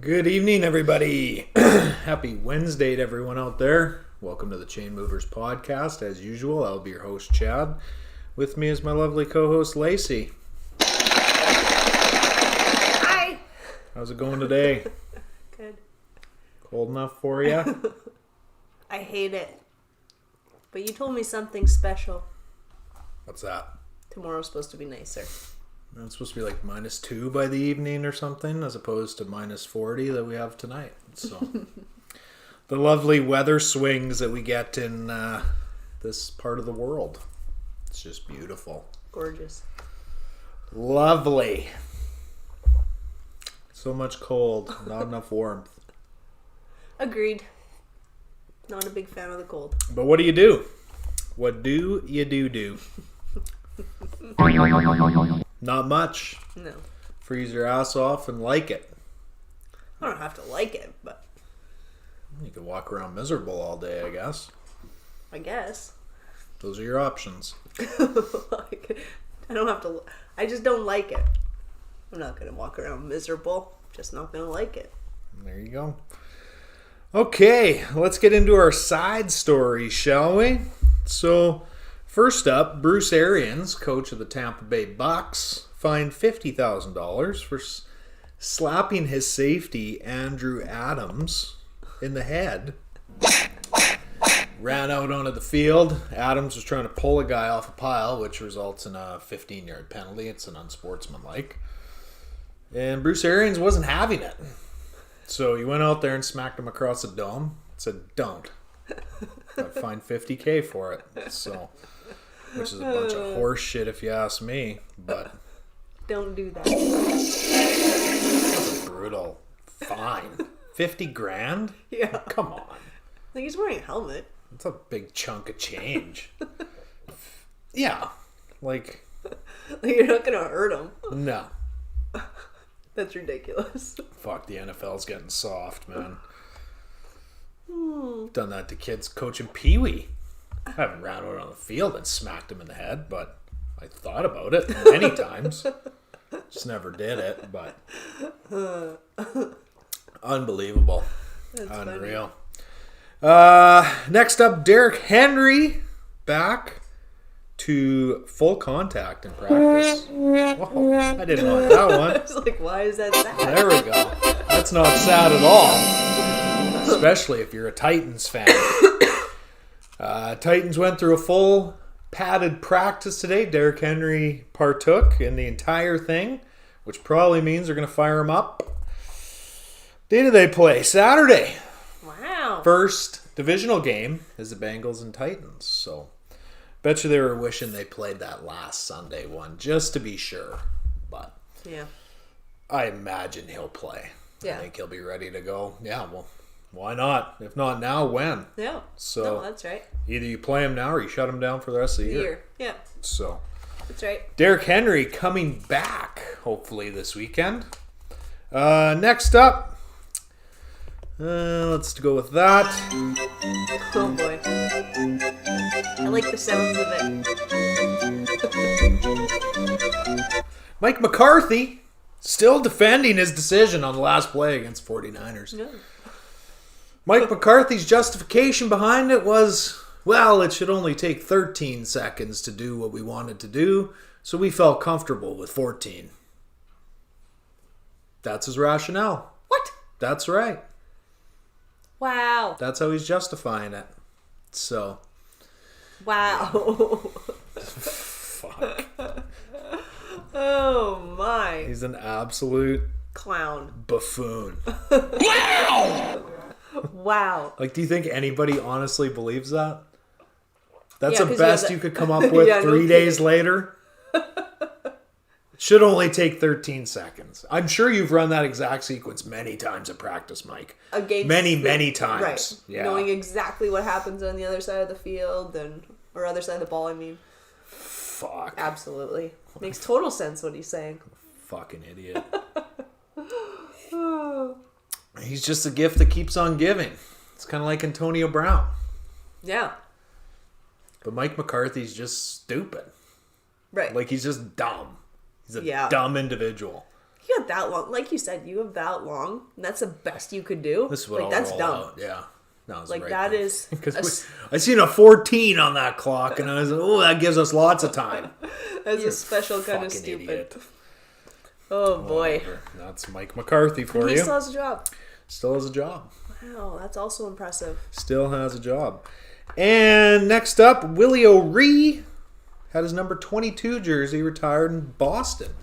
Good evening, everybody. Happy Wednesday to everyone out there. Welcome to the Chainmovers Podcast. As usual, I'll be your host, Chad. With me is my lovely co-host, Lacey. Hi. How's it going today? Good. Cold enough for you? I hate it. But you told me something special. What's that? Tomorrow's supposed to be nicer. It's supposed to be like -2 by the evening or something, as opposed to -40 that we have tonight. So, the lovely weather swings that we get in this part of the world. It's just beautiful. Gorgeous. Lovely. So much cold, not enough warmth. Agreed. Not a big fan of the cold. But what do you do? What do you do? Not much. No. Freeze your ass off and like it. I don't have to like it, but You can walk around miserable all day, I guess. I guess. Those are your options. Like, I don't have to. I just don't like it. I'm not going to walk around miserable. Just not going to like it. There you go. Okay, let's get into our side story, shall we? So, first up, Bruce Arians, coach of the Tampa Bay Bucks, fined $50,000 for slapping his safety, Andrew Adams, in the head. Ran out onto the field. Adams was trying to pull a guy off a pile, which results in a 15-yard penalty. It's an unsportsmanlike. And Bruce Arians wasn't having it. So he went out there and smacked him across the dome. Said, "Don't." Got fined $50K for it. So, which is a bunch of horse shit if you ask me. But Don't do that. that's a brutal fine. 50 grand? Yeah. Come on. Like, he's wearing a helmet. That's a big chunk of change. Yeah. Like, Like, you're not going to hurt him. no. That's ridiculous. Fuck, the NFL's getting soft, man. Done that to kids coaching Pee-wee. I haven't ran out on the field and smacked him in the head, but I thought about it many times. Just never did it, but unbelievable. That's Unreal. Next up, Derrick Henry back to full contact in practice. Whoa, I didn't want that one. I was like, why is that sad? There we go. That's not sad at all. Especially if you're a Titans fan. Titans went through a full padded practice today. Derrick Henry partook in the entire thing, which probably means they're going to fire him up. Day do they play? Saturday. Wow. First divisional game is the Bengals and Titans. So, bet you they were wishing they played that last Sunday one just to be sure. But Yeah. I imagine he'll play. Yeah. I think he'll be ready to go. Yeah, well, why not? If not now, when? Yeah. So No, that's right. either you play him now or you shut him down for the rest of the year. Yeah. So That's right. Derrick Henry coming back hopefully this weekend. Next up, let's go with that. Oh boy. I like the sounds of it. Mike McCarthy still defending his decision on the last play against 49ers. No. Mike McCarthy's justification behind it was, well, it should only take 13 seconds to do what we wanted to do, so we felt comfortable with 14. That's his rationale. What? That's right. Wow. That's how he's justifying it. So, Wow. fuck. Oh my. He's an absolute Clown. buffoon. Wow. Like, do you think anybody honestly believes that? That's Yeah, the 'cause best he you has could come up with Yeah, no 3 days kidding. later? Should only take 13 seconds. I'm sure you've run that exact sequence many times at practice, Mike. Against Many times. Right. Yeah. Knowing exactly what happens on the other side of the field or other side of the ball, I mean. Fuck. Absolutely. Makes total sense what he's saying. Fucking idiot. He's just a gift that keeps on giving. It's kind of like Antonio Brown. Yeah. But Mike McCarthy's just stupid. Right. Like, he's just dumb. He's a Yeah. dumb individual. You got that long. Like you said, you have that long. And that's the best you could do. This is what like, I'll that's roll dumb. out. Yeah. No, Like, that is... Because I seen a 14 on that clock, and I was like, oh, that gives us lots of time. That's a special kind of stupid. Idiot. Oh, boy. Whatever. That's Mike McCarthy for And you. he still has a job. Still has a job. Wow, that's also impressive. Still has a job. And next up, Willie O'Ree had his number 22 jersey retired in Boston.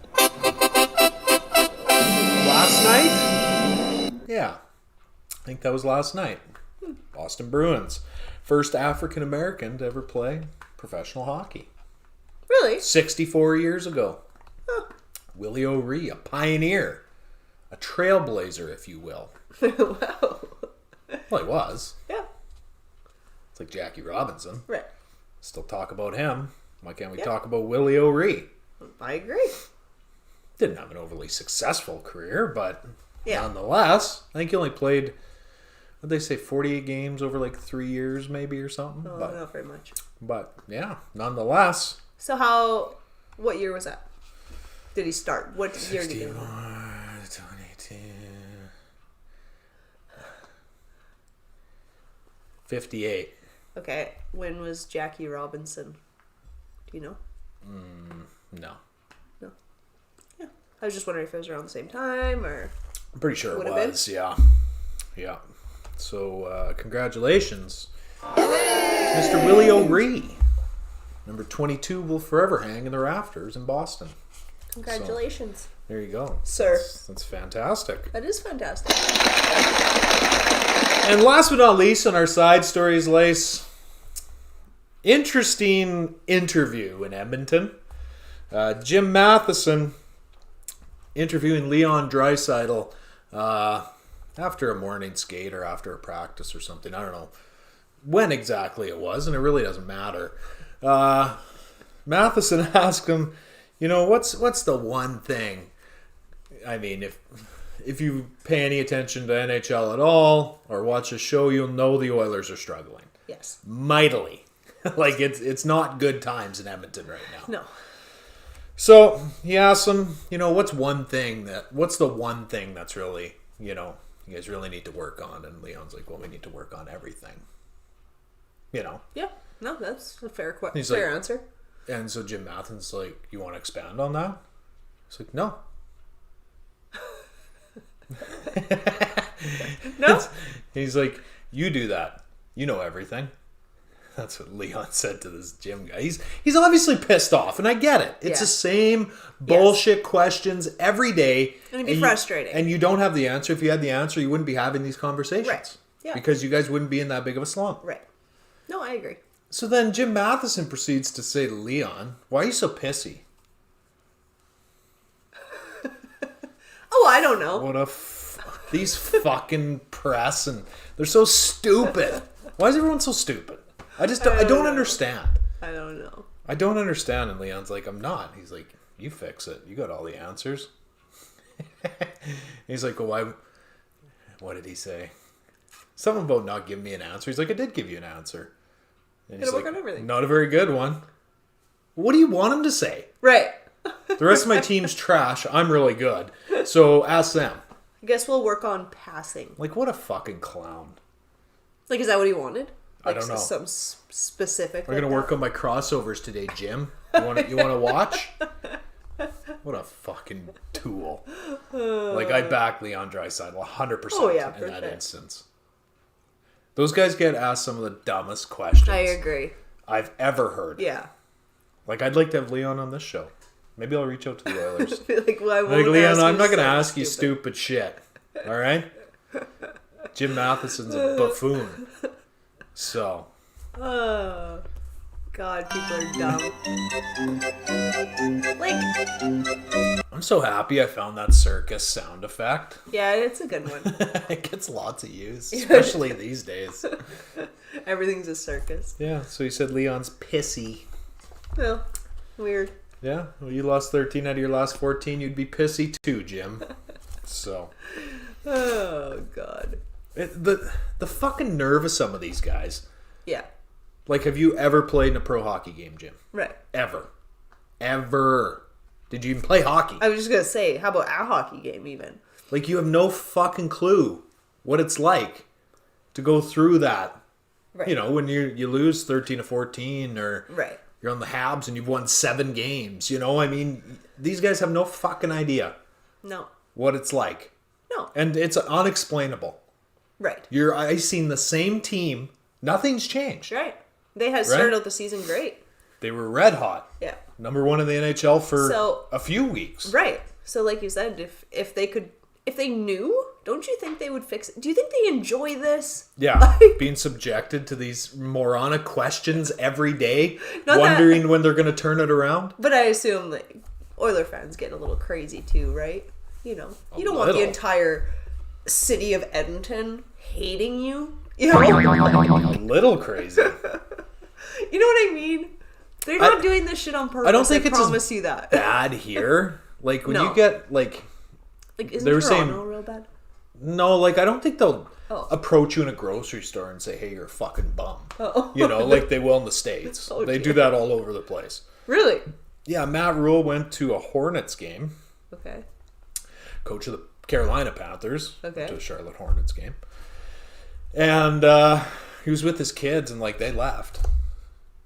Last night? Yeah. I think that was last night. Boston Bruins. First African American to ever play professional hockey. Really? 64 years ago. Huh. Willie O'Ree, a pioneer. A trailblazer, if you will. Wow. Well, he was. Yeah. It's like Jackie Robinson. Right. Still talk about him. Why can't we talk about Willie O'Ree? I agree. Didn't have an overly successful career, but Yeah. nonetheless, I think he only played, what did they say, 48 games over like 3 years maybe or something? Oh, but, not very much. But, yeah, nonetheless. So what year was that? Did he start? What year did he get? 22. 58. Okay. When was Jackie Robinson? Do you know? No. No. Yeah. I was just wondering if it was around the same time or... I'm pretty sure it Would have was, yeah. Yeah. So, congratulations, Mr. Willie O'Ree. Number 22 will forever hang in the rafters in Boston. Congratulations. So, there you go. Sir. That's fantastic. That is fantastic. And last but not least on our side stories, Lace, interesting interview in Edmonton. Jim Matheson interviewing Leon Draisaitl after a morning skate or after a practice or something. I don't know when exactly it was, and it really doesn't matter. Matheson asked him, you know, what's the one thing? I mean, if you pay any attention to NHL at all or watch a show, you'll know the Oilers are struggling. Yes. Mightily. Like, it's not good times in Edmonton right now. No. So he asked him, you know, what's the one thing that's really, you know, you guys really need to work on? And Leon's like, well, we need to work on everything. You know? Yeah. No, that's a fair He's fair like- answer. And so Jim Matheson's like, you want to expand on that? He's like, no. No? He's like, you do that. You know everything. That's what Leon said to this gym guy. He's obviously pissed off, and I get it. It's the same bullshit questions every day. And it'd be frustrating. And you don't have the answer. If you had the answer, you wouldn't be having these conversations. Right. Yeah. Because you guys wouldn't be in that big of a slump. Right. No, I agree. So then Jim Matheson proceeds to say to Leon, why are you so pissy? Oh, I don't know. What these fucking press, and they're so stupid. Why is everyone so stupid? I don't understand. I don't know. I don't understand. And Leon's like, I'm not. He's like, you fix it. You got all the answers. He's like, well, why? What did he say? Something about not giving me an answer. He's like, I did give you an answer. And he's Gotta work like, on everything. not a very good one. What do you want him to say? Right. The rest of my team's trash. I'm really good. So ask them. I guess we'll work on passing. Like, what a fucking clown. Like, is that what he wanted? I Like, don't know. Some specific. We're like gonna work that? on my crossovers today, Jim. You want to watch? What a fucking tool! Like, I back Leon Draisaitl 100% Oh, yeah, in for that sure. instance. Those guys get asked some of the dumbest questions I agree. I've ever heard. Yeah. Like, I'd like to have Leon on this show. Maybe I'll reach out to the Oilers. Like, well, I Like, won't Leon, ask I'm you not gonna something ask you stupid shit. All right? Jim Matheson's a buffoon. So. Oh, God, people are dumb. Like, I'm so happy I found that circus sound effect. yeah, it's a good one. It gets lots of use, especially these days. Everything's a circus. Yeah, so you said Leon's pissy. Well, weird. Yeah, well, you lost 13 out of your last 14. You'd be pissy too, Jim. So. Oh, God. The fucking nerve of some of these guys. Yeah. Like, have you ever played in a pro hockey game, Jim? Right. Ever. Ever. Did you even play hockey? I was just going to say, how about a hockey game even? Like, you have no fucking clue what it's like to go through that. Right. You know, when you lose 13-14 or Right. you're on the Habs and you've won 7 games. You know, I mean, these guys have no fucking idea No. what it's like. No. And it's unexplainable. Right. I've seen the same team. Nothing's changed. Right. They had started out the season great. They were red hot. Yeah. Number 1 in the NHL for a few weeks. Right. So like you said, if they knew, don't you think they would fix it? Do you think they enjoy this? Yeah. Being subjected to these moronic questions every day, Not wondering when they're going to turn it around. But I assume like Oiler fans get a little crazy too, right? You know, you don't want the entire city of Edmonton hating you. You know? A little crazy. You know what I mean? They're not doing this shit on purpose. I don't think it's promise you that. bad here. Like, when No. you get, like Isn't they were Toronto saying- real bad? no, like, I don't think they'll Oh. approach you in a grocery store and say, hey, you're a fucking bum. Oh. You know, like they will in the States. Oh, they dear. do that all over the place. Really? Yeah, Matt Rule went to a Hornets game. Okay. Coach of the Carolina Panthers. Okay. Went to a Charlotte Hornets game. And he was with his kids, and, like, they left.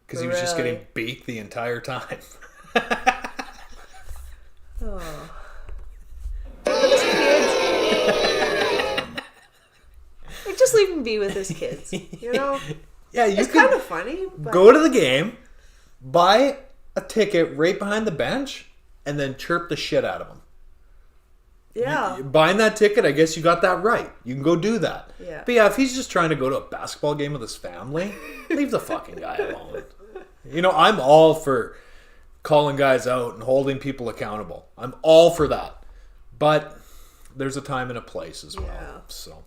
Because he was just Really? getting beat the entire time. Oh. His kids. Like, just leave him be with his kids. You know? Yeah, you It's can kind of funny, but go to the game, buy a ticket right behind the bench, and then chirp the shit out of them. yeah. Buying that ticket, I guess you got that right. You can go do that. Yeah. But yeah, if he's just trying to go to a basketball game with his family, leave the fucking guy alone. You know, I'm all for calling guys out and holding people accountable. I'm all for that. But there's a time and a place as well. Yeah. So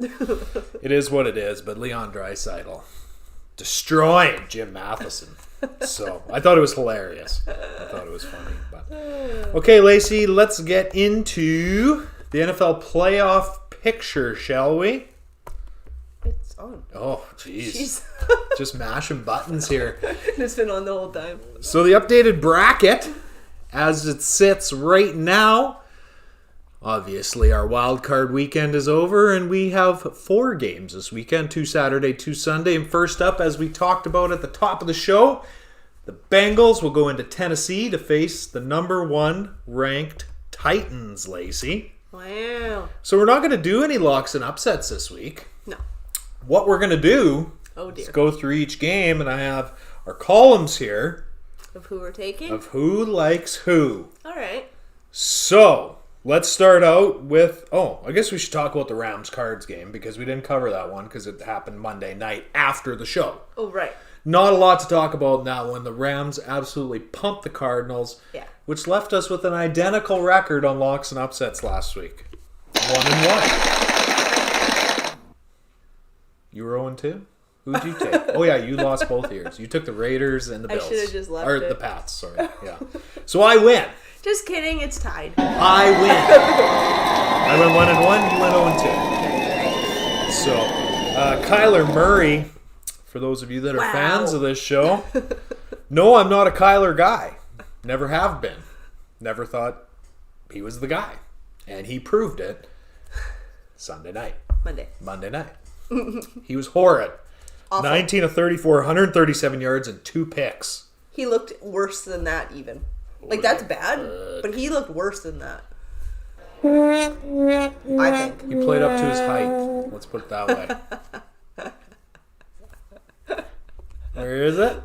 it is what it is. But Leon Draisaitl destroying Jim Matheson. So I thought it was hilarious. I thought it was funny. But okay, Lacey, let's get into the NFL playoff picture, shall we? It's on. Oh, jeez. Jeez. Just mashing buttons here. It's been on the whole time. So the updated bracket, as it sits right now, obviously our wild card weekend is over, and we have 4 games this weekend, 2 Saturday, 2 Sunday. And first up, as we talked about at the top of the show, the Bengals will go into Tennessee to face the number 1 ranked Titans, Lacey. Wow. So we're not going to do any locks and upsets this week. No. What we're going to do Oh dear. is go through each game, and I have our columns here Of who we're taking? of who likes who. All right. So let's start out with, I guess we should talk about the Rams-Cards game, because we didn't cover that one because it happened Monday night after the show. Oh, right. Not a lot to talk about in that one. The Rams absolutely pumped the Cardinals, Yeah. which left us with an identical record on locks and upsets last week. 1-1. You were 0-2? Who'd you take? Oh, yeah, you lost both years. You took the Raiders and the I Bills. should have just left Or it. the Pats, sorry. Yeah. So I win. Just kidding. It's tied. I win. I went 1-1. You went 0-2. So, Kyler Murray, for those of you that are Wow. fans of this show, no, I'm not a Kyler guy. Never have been. Never thought he was the guy. And he proved it Sunday night. Monday night. He was horrid. Awful. 19 of 34, 137 yards, and 2 picks. He looked worse than that even. Like, that's bad, but he looked worse than that. I think. He played up to his height. Let's put it that way. Where is it?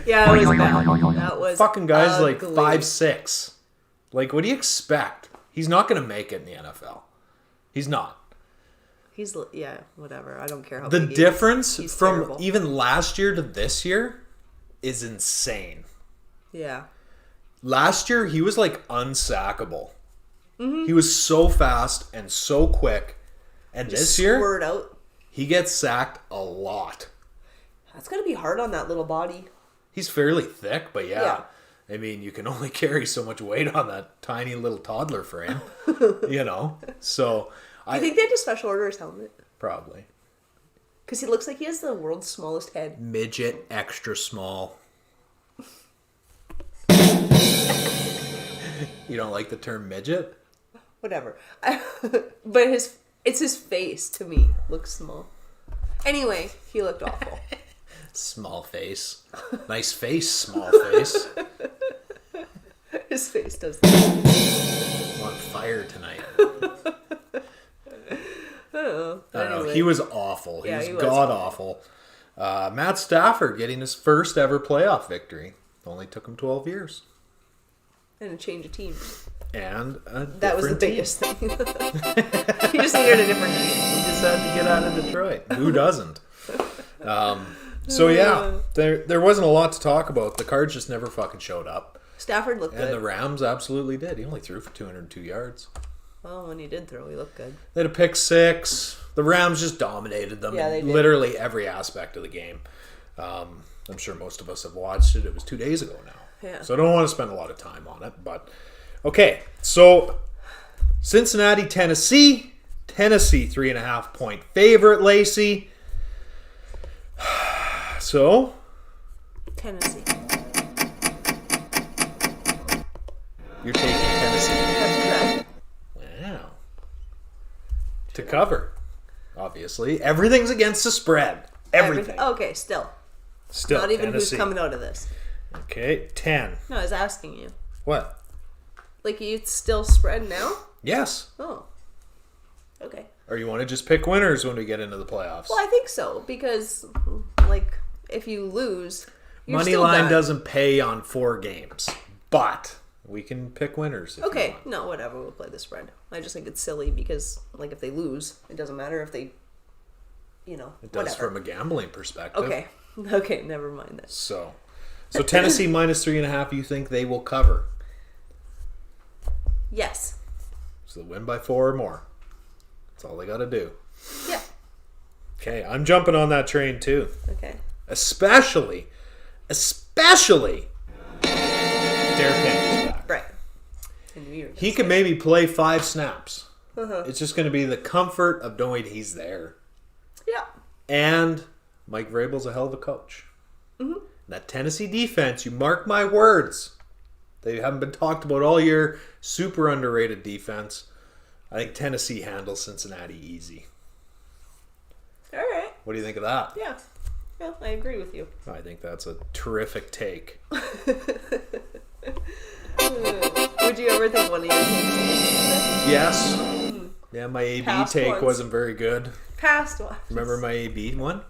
Yeah, it was bad. That was Fucking guy's like ugly. 5'6". Like, what do you expect? He's not going to make it in the NFL. He's not. He's, yeah, whatever. I don't care how The big he is. difference He's from terrible. even last year to this year is insane. Yeah. Last year, he was like unsackable. He was so fast and so quick. And Just this year, squirt out. he gets sacked a lot. That's gotta be hard on that little body. He's fairly thick, but yeah. Yeah. I mean, you can only carry so much weight on that tiny little toddler frame, you know? So, I think they had to special order his helmet. probably. Because he looks like he has the world's smallest head. Midget, extra small. You don't like the term midget? Whatever. But it's his face to me looks small. Anyway, he looked awful. Small face. Nice face, small face. His face does I'm on fire tonight. Oh, I don't know. anyway. He was awful. Yeah, he he was was god-awful. Matt Stafford getting his first ever playoff victory. Only took him 12 years. And a change of teams. And That was the biggest thing. He just needed a different team. He just had to get out of Detroit. Who doesn't? So yeah, there wasn't a lot to talk about. The Cards just never fucking showed up. Stafford looked good. And the Rams absolutely did. He only threw for 202 yards. Well, when he did throw, he looked good. They had a pick six. The Rams just dominated them Yeah, they in did. literally every aspect of the game. I'm sure most of us have watched it. It was 2 days ago now. Yeah. So I don't want to spend a lot of time on it. But, okay. So, Cincinnati, Tennessee. Tennessee, 3.5 point favorite, Lacey. So, Tennessee. you're taking Tennessee. That's correct. Wow. To cover, obviously. Everything's against the spread. Everything. Okay, still. Still, Not even Tennessee. who's coming out of this. Okay, 10. No, I was asking you. What? Like, it's still spread now? Yes. Oh. Okay. Or you want to just pick winners when we get into the playoffs? Well, I think so, because, like, if you lose, you're Money still line done. doesn't pay on 4 games, but we can pick winners. If you Okay, want. no, whatever, we'll play the spread. I just think it's silly because, like, if they lose, it doesn't matter if they, It does whatever. from a gambling perspective. Okay, never mind that. So Tennessee minus 3.5. You think they will cover? Yes. So win by 4 or more. That's all they got to do. Yeah. Okay, I'm jumping on that train too. Okay. Especially Derrick Henry's back. Right. I knew you were He could maybe play 5 snaps. It's just going to be the comfort of knowing he's there. Yeah. And Mike Vrabel's a hell of a coach. Mm-hmm. That Tennessee defense, you mark my words, they haven't been talked about all year. Super underrated defense. I think Tennessee handles Cincinnati easy. All right. What do you think of that? Yeah. Yeah, I agree with you. I think that's a terrific take. Would you ever think one of your takes? Yes. Yeah, my AB Past take ones. wasn't very good. Past one. Remember my AB one?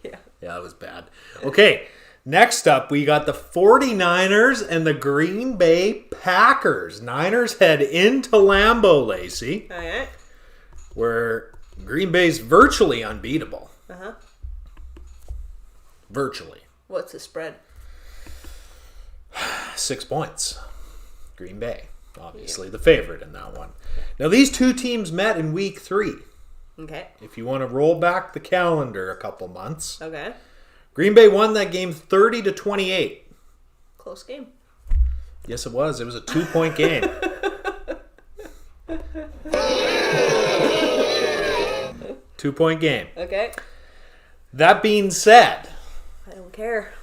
Yeah. Yeah, that was bad. Okay, next up, we got the 49ers and the Green Bay Packers. Niners head into Lambeau, Lacey, All right. where Green Bay's virtually unbeatable. Uh-huh. Virtually. What's the spread? 6 points. Green Bay, obviously the favorite in that one. Now, these two teams met in week 3. Okay. If you want to roll back the calendar a couple months, Okay. Green Bay won that game 30-28. Close game. Yes, it was. It was a 2-point game. Two-point game. Okay. That being said, I don't care.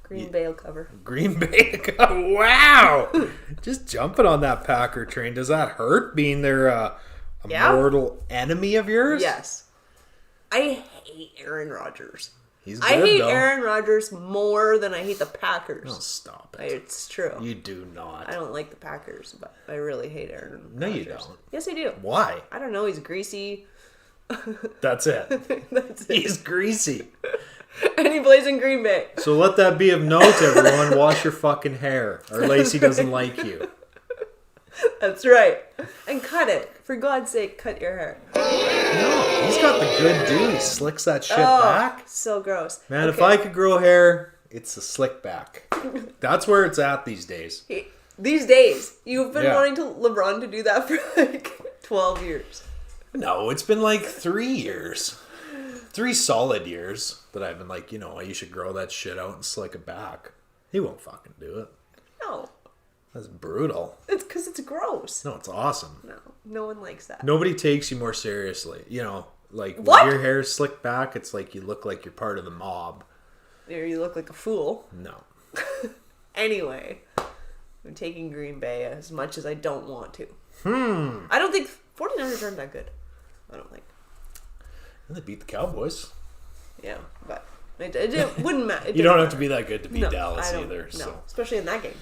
Green Bay will cover. Green Bay. Wow! Just jumping on that Packer train. Does that hurt being their Yeah. mortal enemy of yours? Yes. I hate Aaron Rodgers. He's good, I hate though. Aaron Rodgers more than I hate the Packers. Oh, stop it. It's true. You do not. I don't like the Packers, but I really hate Aaron No, you Rodgers. don't. Yes, I do. Why? I don't know. He's greasy. That's it. That's it. He's greasy. And he plays in Green Bay. So let that be of note, everyone. Wash your fucking hair, or Lacey doesn't like you. That's right. And cut it. For God's sake, cut your hair. No, he's got the good do. He slicks that shit back. So gross. Man, if Okay. I could grow hair, it's the slick back. That's where it's at these days. These days, you've been Yeah. wanting LeBron to do that for like 12 years. No, it's been like 3 years. 3 solid years that I've been like, you should grow that shit out and slick it back. He won't fucking do it. No. That's brutal. It's because it's gross. No, it's awesome. No one likes that. Nobody takes you more seriously. Like What? when your hair's slicked back, it's like you look like you're part of the mob. There you look like a fool. No. Anyway, I'm taking Green Bay as much as I don't want to. I don't think 49ers aren't that good. I don't think. And they beat the Cowboys. Yeah, but it wouldn't matter. You don't have to be that good to beat Dallas either. No, So. especially in that game.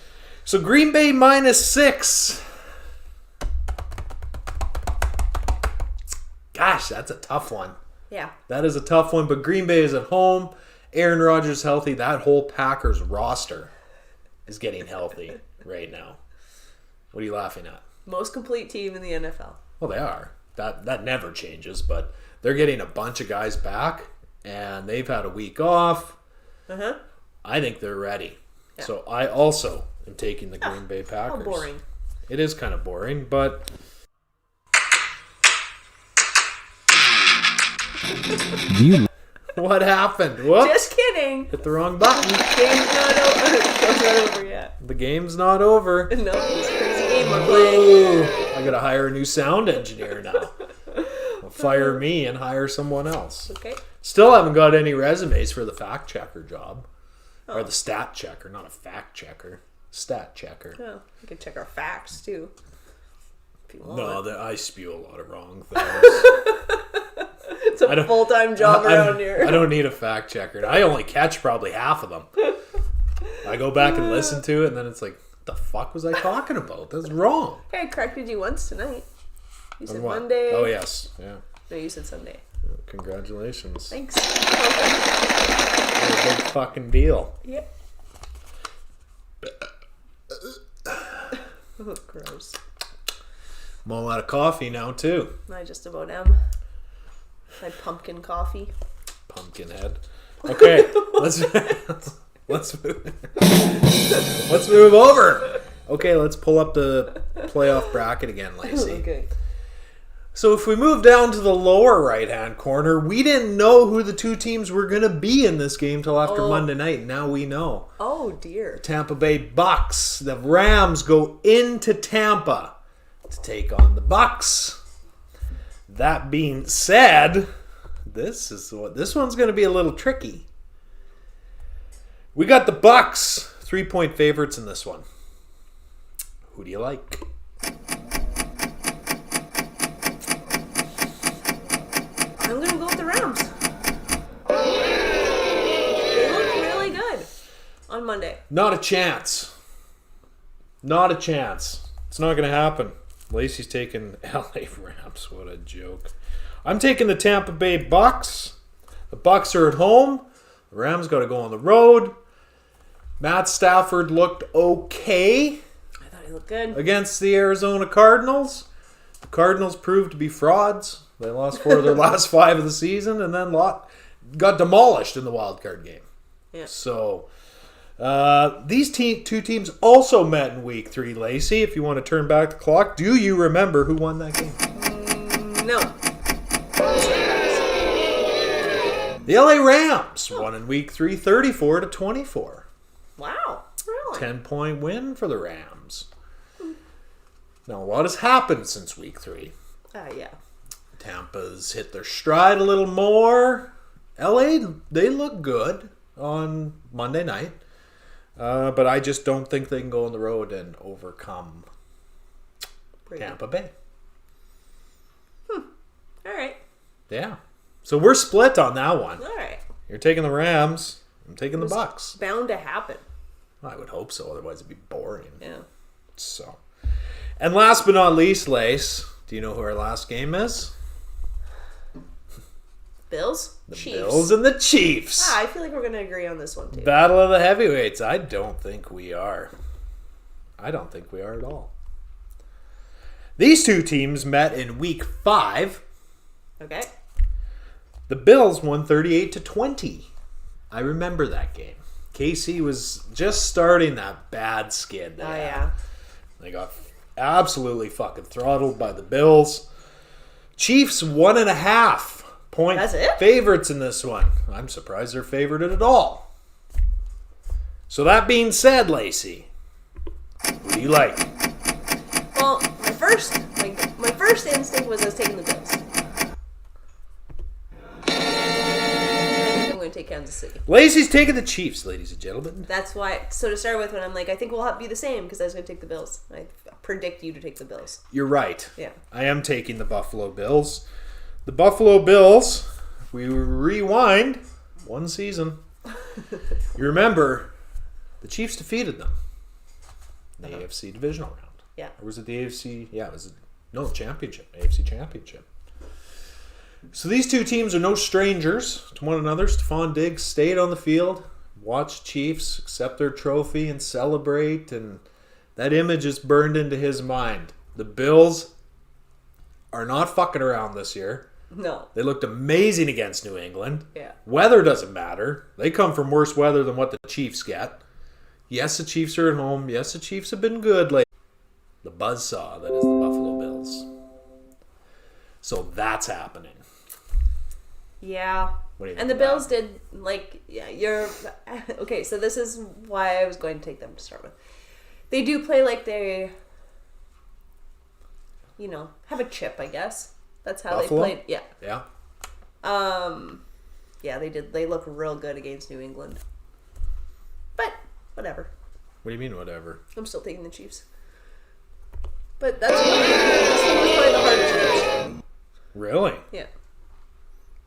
So Green Bay -6. Gosh, that's a tough one. Yeah. That is a tough one, but Green Bay is at home. Aaron Rodgers healthy. That whole Packers roster is getting healthy right now. What are you laughing at? Most complete team in the NFL. Well, they are. That never changes, but they're getting a bunch of guys back, and they've had a week off. I think they're ready. Yeah. So I also am taking the Green Bay Packers. How boring. It is kind of boring, but... What happened? Whoops. Just kidding. Hit the wrong button. Game's not over. It's not over yet. The game's not over. No, it's a crazy game we're playing. I gotta hire a new sound engineer now. Well, fire me and hire someone else. Okay. Still haven't got any resumes for the fact checker job. Or the stat checker, not a fact checker. Stat checker. Oh, you can check our facts too. If you want. No, I spew a lot of wrong things. It's a full-time job around here. I don't need a fact checker. I only catch probably half of them. I go back and listen to it, and then it's like, what the fuck was I talking about? That's wrong. Hey, I corrected you once tonight. You said what? Monday. Oh, yes. Yeah. No, you said Sunday. Congratulations. Thanks. What a big fucking deal. Yep. Gross. I'm all out of coffee now, too. I just about am. My pumpkin coffee. Pumpkin head. Okay, let's move. Let's move over. Okay, let's pull up the playoff bracket again, Lacey. Okay. So if we move down to the lower right-hand corner, we didn't know who the two teams were going to be in this game till after Monday night. Now we know. Oh, dear. Tampa Bay Bucks. The Rams go into Tampa to take on the Bucks. That being said, this one's going to be a little tricky. We got the Bucks 3-point favorites in this one. Who do you like? I'm going to go with the Rams. They look really good on Monday. Not a chance. Not a chance. It's not going to happen. Lacey's taking LA Rams. What a joke. I'm taking the Tampa Bay Bucks. The Bucks are at home. The Rams got to go on the road. Matt Stafford looked okay. I thought he looked good. Against the Arizona Cardinals. The Cardinals proved to be frauds. They lost 4 of their last 5 of the season and then got demolished in the wild card game. Yeah. So... these two teams also met in week 3, Lacey. If you want to turn back the clock, do you remember who won that game? No. The LA Rams won in week 3, 34-24. Wow. Really? 10-point win for the Rams. Now, a lot has happened since week 3. Yeah. Tampa's hit their stride a little more. LA, they look good on Monday night. But I just don't think they can go on the road and overcome Tampa Bay. All right. Yeah. So we're split on that one. All right. You're taking the Rams. I'm taking the Bucks. Bound to happen. I would hope so. Otherwise, it'd be boring. Yeah. So. And last but not least, Lace, do you know who our last game is? Bills? The Chiefs. Bills and the Chiefs. I feel like we're going to agree on this one, too. Battle of the heavyweights. I don't think we are. I don't think we are at all. These two teams met in week 5. Okay. The Bills won 38-20. I remember that game. KC was just starting that bad skid. Yeah. They got absolutely fucking throttled by the Bills. Chiefs 1.5 point That's it? favorites in this one. I'm surprised they're favored at all. So that being said, Lacey, who do you like? Well, my first instinct was I was taking the Bills. I think I'm going to take on Kansas City. Lacey's taking the Chiefs, ladies and gentlemen. That's why. So to start with, when I'm like, I think we'll be the same because I was going to take the Bills. I predict you to take the Bills. You're right. Yeah. I am taking the Buffalo Bills. The Buffalo Bills, if we rewind one season, you remember the Chiefs defeated them in the AFC divisional round. Yeah. Or was it the AFC? Yeah, it was championship. AFC championship. So these two teams are no strangers to one another. Stephon Diggs stayed on the field, watched Chiefs accept their trophy and celebrate, and that image is burned into his mind. The Bills are not fucking around this year. No. They looked amazing against New England. Yeah. Weather doesn't matter. They come from worse weather than what the Chiefs get. Yes, the Chiefs are at home. Yes, the Chiefs have been good lately. The buzzsaw that is the Buffalo Bills. So that's happening. Yeah. What do you think and the of Bills that? did, like, yeah, you're... Okay, so this is why I was going to take them to start with. They do play like they, have a chip, I guess. That's how Buffalo? they played. Yeah. Yeah. Yeah, they did. They look real good against New England. But, whatever. What do you mean, whatever? I'm still taking the Chiefs. But that's probably the hardest race. Really? Yeah.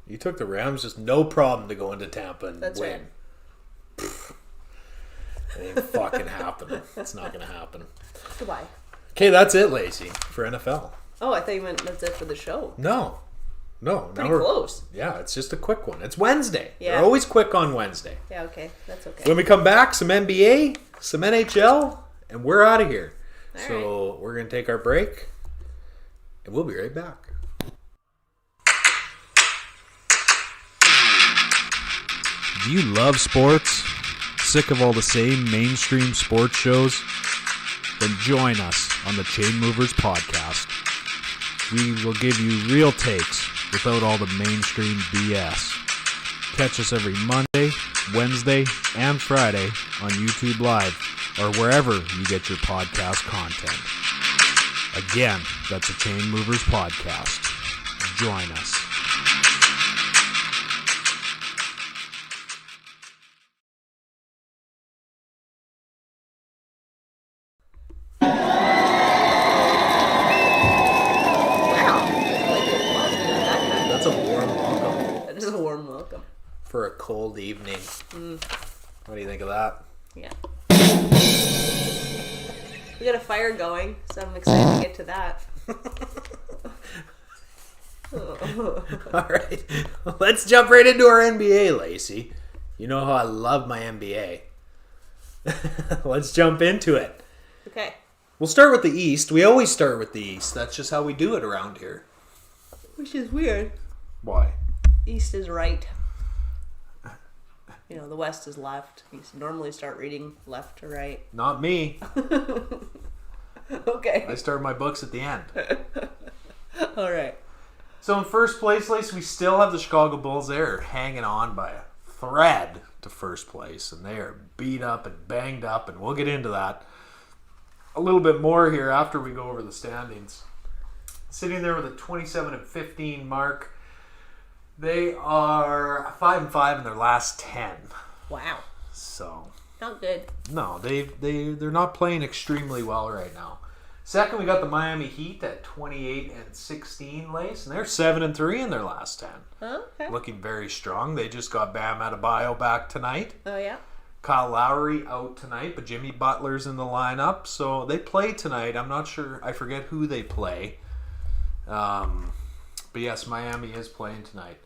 You took the Rams, just no problem to go into Tampa and That's win. Right. It ain't fucking happening. It's not going to happen. Goodbye. Okay, that's it, Lacey, for NFL. Oh, I thought you meant that's it for the show. No. Pretty close. Yeah, it's just a quick one. It's Wednesday. Yeah. They're always quick on Wednesday. Yeah, okay. That's okay. When we come back, some NBA, some NHL, and we're out of here. All so we're going to take our break, and we'll be right back. Do you love sports? Sick of all the same mainstream sports shows? Then join us on the Chainmovers Podcast. We will give you real takes without all the mainstream BS. Catch us every Monday, Wednesday, and Friday on YouTube Live or wherever you get your podcast content. Again, that's the Chainmovers Podcast. Join us. That's a warm welcome. That is a warm welcome. For a cold evening. What do you think of that? Yeah. We got a fire going, so I'm excited to get to that. All right. Let's jump right into our NBA, Lacey. You know how I love my NBA. Let's jump into it. Okay. We'll start with the East. We always start with the East. That's just how we do it around here. Which is weird. Why? East is right. The West is left. You normally start reading left to right. Not me. Okay. I start my books at the end. All right. So in first place, Lacey, we still have the Chicago Bulls. They're hanging on by a thread to first place, and they are beat up and banged up, and we'll get into that a little bit more here after we go over the standings. Sitting there with a 27-15 mark. They are 5-5 in their last 10. Wow. So Not good. no, they're not playing extremely well right now. Second, we got the Miami Heat at 28-16, Lace, and they're 7-3 in their last 10. Okay. Looking very strong. They just got Bam Adebayo back tonight. Oh, yeah? Kyle Lowry out tonight, but Jimmy Butler's in the lineup, so they play tonight. I'm not sure. I forget who they play. But yes, Miami is playing tonight.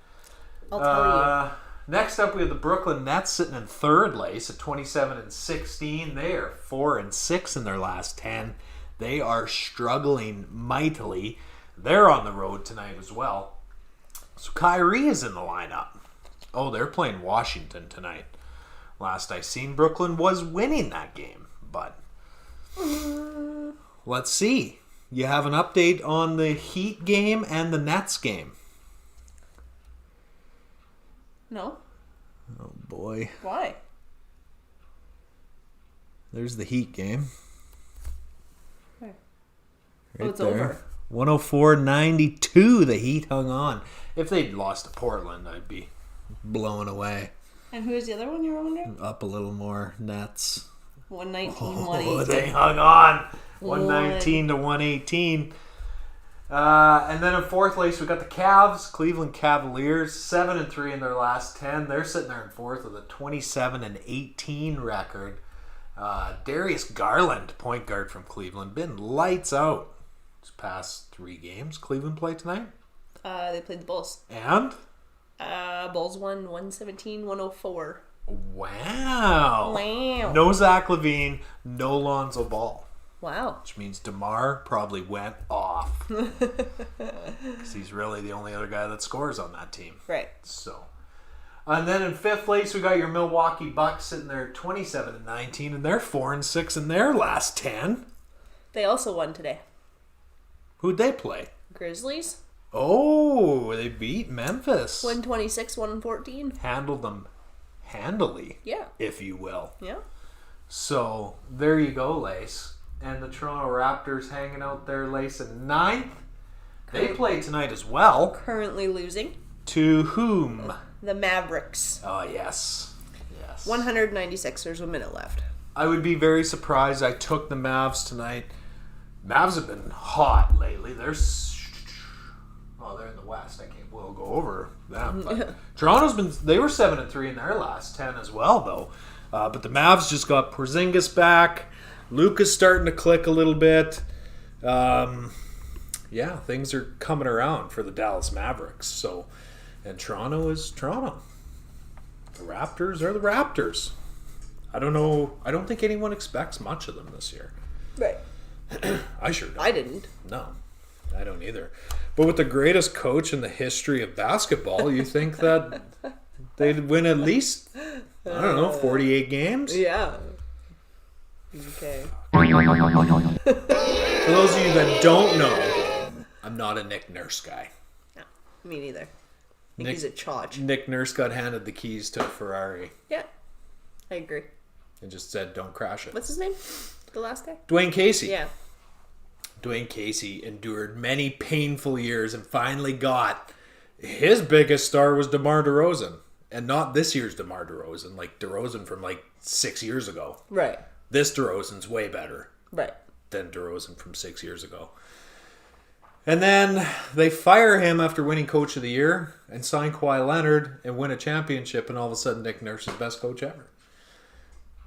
I'll tell you. Next up, we have the Brooklyn Nets sitting in third place at 27-16. They are 4-6 in their last 10. They are struggling mightily. They're on the road tonight as well. So Kyrie is in the lineup. Oh, they're playing Washington tonight. Last I seen, Brooklyn was winning that game, but let's see. You have an update on the Heat game and the Nets game. No. Oh boy. Why? There's the Heat game. Where? Right it's there. over. 104-92, the Heat hung on. If they'd lost to Portland, I'd be blown away. And who is the other one you were wondering? Up a little more. Nets. 119, 118. They hung on. 119 to 118. And then in fourth place, we got the Cavs, Cleveland Cavaliers, 7-3 in their last 10. They're sitting there in fourth with a 27-18 record. Darius Garland, point guard from Cleveland, been lights out these past 3 games. Cleveland play tonight? They played the Bulls. And? Bulls won 117-104. Wow. Wow. No Zach LaVine, no Lonzo Ball. Wow. Which means DeMar probably went off. Because he's really the only other guy that scores on that team. Right. So, and then in fifth place, we got your Milwaukee Bucks sitting there at 27-19, and they're 4-6 in their last 10. They also won today. Who'd they play? Grizzlies. Oh, they beat Memphis. 126-114. Handled them handily, Yeah. if you will. Yeah. So, there you go, Lace. And the Toronto Raptors hanging out there, Lace, in 9th. They play tonight as well. Currently losing. To whom? The Mavericks. Oh, yes. Yes. 196. There's a minute left. I would be very surprised. I took the Mavs tonight. Mavs have been hot lately. They're in the West. We'll go over them. But Toronto's been. They were 7-3 in their last 10 as well, though. But the Mavs just got Porzingis back. Luka's starting to click a little bit. Yeah, things are coming around for the Dallas Mavericks. So, and Toronto is Toronto. The Raptors are the Raptors. I don't know. I don't think anyone expects much of them this year. Right. I sure don't. I didn't. No, I don't either. But with the greatest coach in the history of basketball, you think that they'd win at least, I don't know, 48 games? Yeah. Okay. For those of you that don't know, I'm not a Nick Nurse guy. No, me neither. I think he's a chotch. Nick Nurse got handed the keys to a Ferrari Yeah, I agree. and just said, don't crash it. What's his name? The last guy? Dwayne Casey. Yeah. Dwayne Casey endured many painful years and finally got his biggest star was DeMar DeRozan. And not this year's DeMar DeRozan, like DeRozan from like 6 years ago. Right. This DeRozan's way better Right. than DeRozan from 6 years ago. And then they fire him after winning Coach of the Year and sign Kawhi Leonard and win a championship, and all of a sudden Nick Nurse is the best coach ever.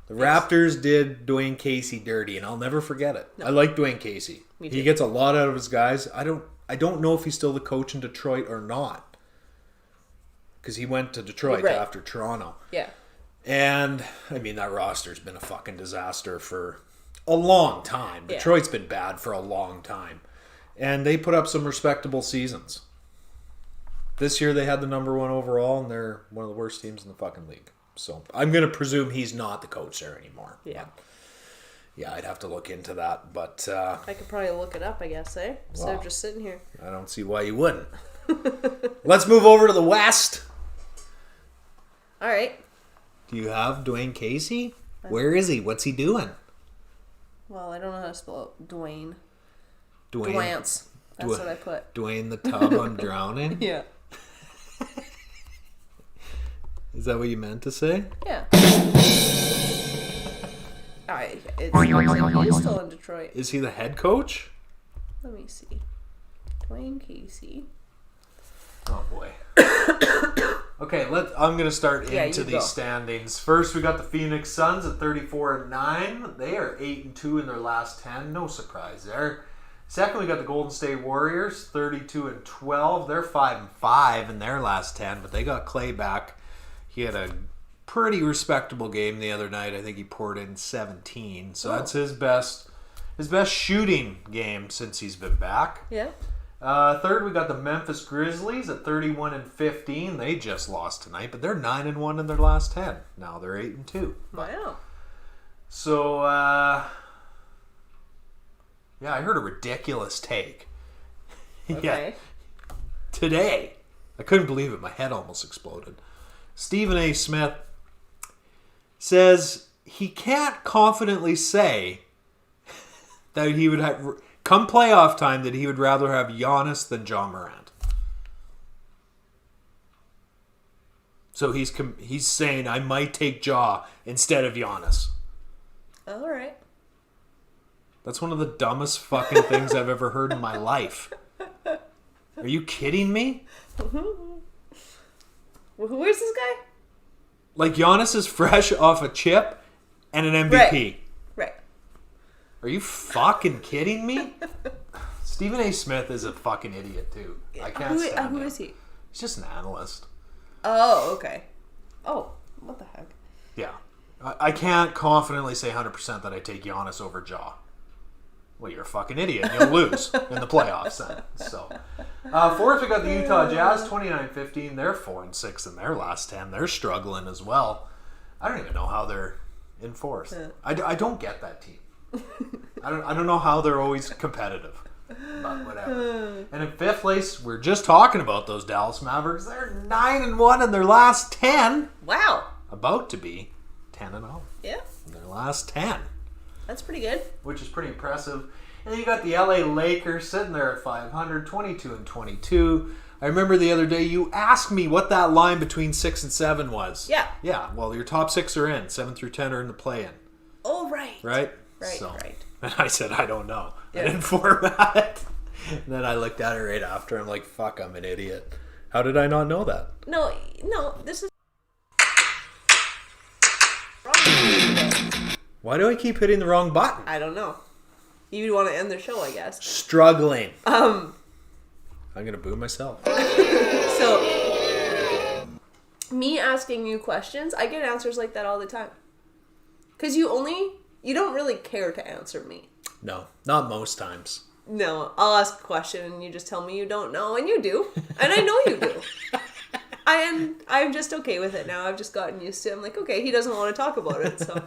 The Raptors did Dwayne Casey dirty, and I'll never forget it. No. I like Dwayne Casey. Me too. He gets a lot out of his guys. I don't know if he's still the coach in Detroit or not, because he went to Detroit after Toronto. Yeah. And, I mean, that roster's been a fucking disaster for a long time. Yeah. Detroit's been bad for a long time. And they put up some respectable seasons. This year they had the number 1 overall, and they're one of the worst teams in the fucking league. So, I'm going to presume he's not the coach there anymore. Yeah. But, yeah, I'd have to look into that. But, I could probably look it up, I guess, eh? Instead of just sitting here. I don't see why you wouldn't. Let's move over to the West. All right. Do you have Dwayne Casey? Where is he? What's he doing? Well, I don't know how to spell it. Dwayne. Dwayne. Dwance. That's what I put. Dwayne the tub I'm drowning? Yeah. Is that what you meant to say? Yeah. Alright. It looks like he is still in Detroit. Is he the head coach? Let me see. Dwayne Casey. Oh boy. Okay, I'm gonna start into these standings. First, we got the Phoenix Suns at 34-9. They are 8-2 in their last 10. No surprise there. Second, we got the Golden State Warriors, 32-12. They're 5-5 in their last 10, but they got Clay back. He had a pretty respectable game the other night. I think he poured in 17. So that's his best shooting game since he's been back. Yeah. Third, we got the Memphis Grizzlies at 31-15. They just lost tonight, but they're 9-1 in their last 10. Now they're 8-2. Wow. So, yeah, I heard a ridiculous take. Okay. Yeah. Today. I couldn't believe it. My head almost exploded. Stephen A. Smith says he can't confidently say that he would have, come playoff time, that he would rather have Giannis than John Morant. So he's saying I might take Ja instead of Giannis. All right. That's one of the dumbest fucking things I've ever heard in my life. Are you kidding me? Who is this guy? Like, Giannis is fresh off a chip and an MVP. Right. Are you fucking kidding me? Stephen A. Smith is a fucking idiot, too. I can't stand him. Who is he? He's just an analyst. Oh, okay. Oh, what the heck? Yeah. I can't confidently say 100% that I take Giannis over Ja. Well, you're a fucking idiot. You'll lose in the playoffs then. So, fourth, we got the Utah Jazz, 29-15. They're 4-6 in their last 10. They're struggling as well. I don't even know how they're in fourth. I don't get that team. I don't know how they're always competitive. But whatever. And in fifth place, we're just talking about those Dallas Mavericks. They're 9-1 in their last 10. Wow. About to be 10-0. Yeah. In their last 10. That's pretty good. Which is pretty impressive. And then you got the LA Lakers sitting there at 500, 22-22. I remember the other day you asked me what that line between 6 and 7 was. Yeah. Yeah, well, your top 6 are in. 7 through 10 are in the play-in. Oh, right. Right? Right. And I said, I don't know. Yeah. I didn't format it. And then I looked at it right after. I'm like, fuck, I'm an idiot. How did I not know that? No, this is wrong. Why do I keep hitting the wrong button? I don't know. You want to end the show, I guess. Struggling. I'm going to boo myself. So, me asking you questions, I get answers like that all the time. Because you don't really care to answer me. No, not most times. No, I'll ask a question and you just tell me you don't know, and you do. And I know you do. I'm just okay with it now. I've just gotten used to it. I'm like, okay, he doesn't want to talk about it, so.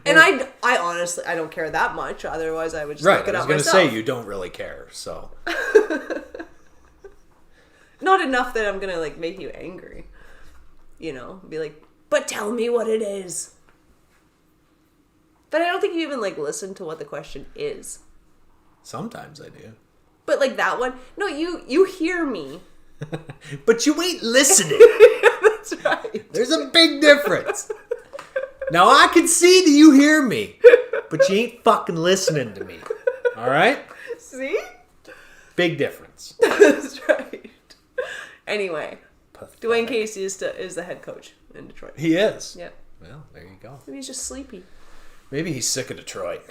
And I honestly, I don't care that much. Otherwise, I would just look it up myself. I was going to say, you don't really care, so. Not enough that I'm going to, like, make you angry. You know? Be like, but tell me what it is. But I don't think you even, like, listen to what the question is. Sometimes I do. But, like, that one, no, you hear me. But you ain't listening. That's right. There's a big difference. Now I can see that you hear me, but you ain't fucking listening to me. All right? See? Big difference. That's right. Anyway, Pathetic. Dwayne Casey is the head coach in Detroit. He is. Yeah. Well, there you go. Maybe he's just sleepy. Maybe he's sick of Detroit.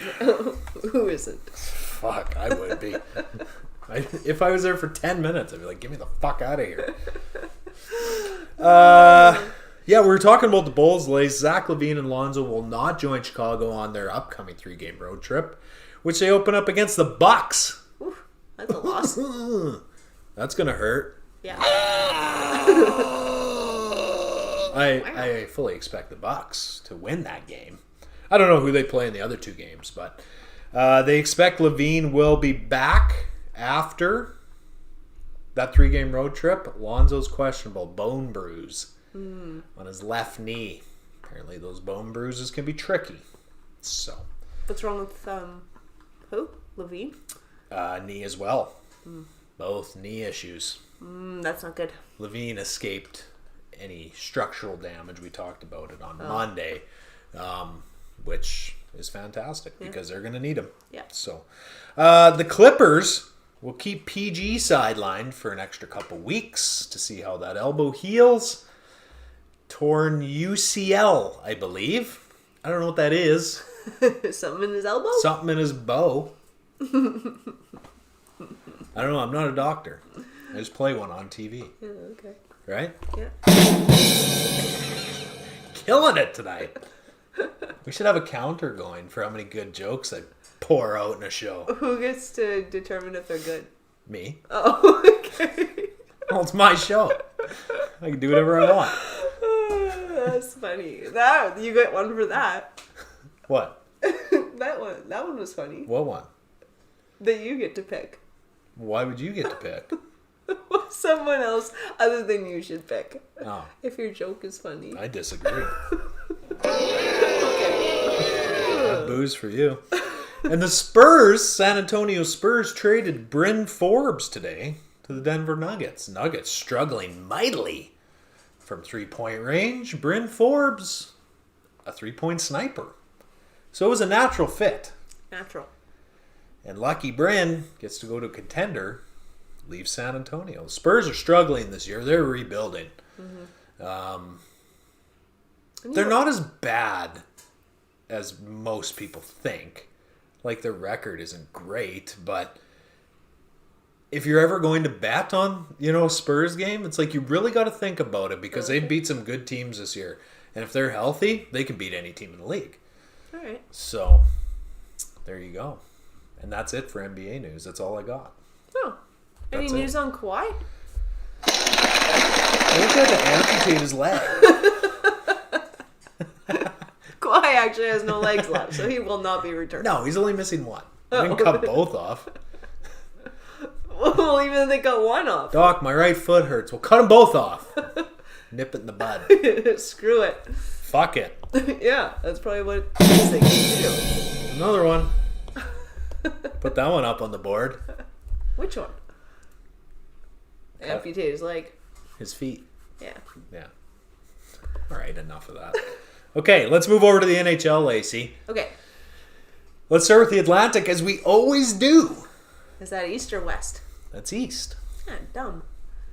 Who isn't? Fuck, I would be. If I was there for 10 minutes, I'd be like, get me the fuck out of here. Yeah, we were talking about the Bulls. Zach LaVine and Lonzo will not join Chicago on their upcoming 3-game road trip, which they open up against the Bucks. Oof, that's a loss. That's going to hurt. Yeah. I fully expect the Bucks to win that game. I don't know who they play in the other 2 games, but they expect LaVine will be back after that 3-game road trip. Lonzo's questionable. Bone bruise on his left knee. Apparently those bone bruises can be tricky. So. What's wrong with, who? LaVine? Knee as well. Both knee issues. That's not good. LaVine escaped any structural damage. We talked about it on Monday. Which is fantastic because they're going to need him. Yeah. So, the Clippers will keep PG sidelined for an extra couple weeks to see how that elbow heals. Torn UCL, I believe. I don't know what that is. Something in his elbow? Something in his bow. I don't know. I'm not a doctor. I just play one on TV. Yeah, okay. Right? Yeah. Killing it tonight. We should have a counter going for how many good jokes I pour out in a show. Who gets to determine if they're good? Me. Oh, okay. Well, it's my show. I can do whatever I want. That's funny. That you get one for that. What? That one was funny. What one? That you get to pick. Why would you get to pick? Someone else other than you should pick. Oh. If your joke is funny. I disagree. Okay. Booze for you. And the Spurs, San Antonio Spurs, traded Bryn Forbes today to the Denver Nuggets. Nuggets struggling mightily From 3-point range, Bryn Forbes, a 3-point sniper. So it was a natural fit. Natural. And lucky Bryn gets to go to a contender, leaves San Antonio. Spurs are struggling this year. They're rebuilding. They're not as bad as most people think. Like, their record isn't great, but if you're ever going to bet on, a Spurs game, it's like you really got to think about it because they've beat some good teams this year. And if they're healthy, they can beat any team in the league. All right. So, there you go. And that's it for NBA news. That's all I got. Oh. Any news on Kawhi? He tried to amputate his leg. Kawhi actually has no legs left, so he will not be returned. No, he's only missing one. They can cut both off. Well, even if they cut one off. Doc, my right foot hurts. We'll cut them both off. Nip it in the bud. Screw it. Fuck it. Yeah, that's probably what he's thinking too. Another one. Put that one up on the board. Which one? Amputate his leg. His feet. Yeah. Yeah. All right, enough of that. Okay, let's move over to the NHL, Lacey. Okay. Let's start with the Atlantic, as we always do. Is that east or west? That's east. Yeah, dumb.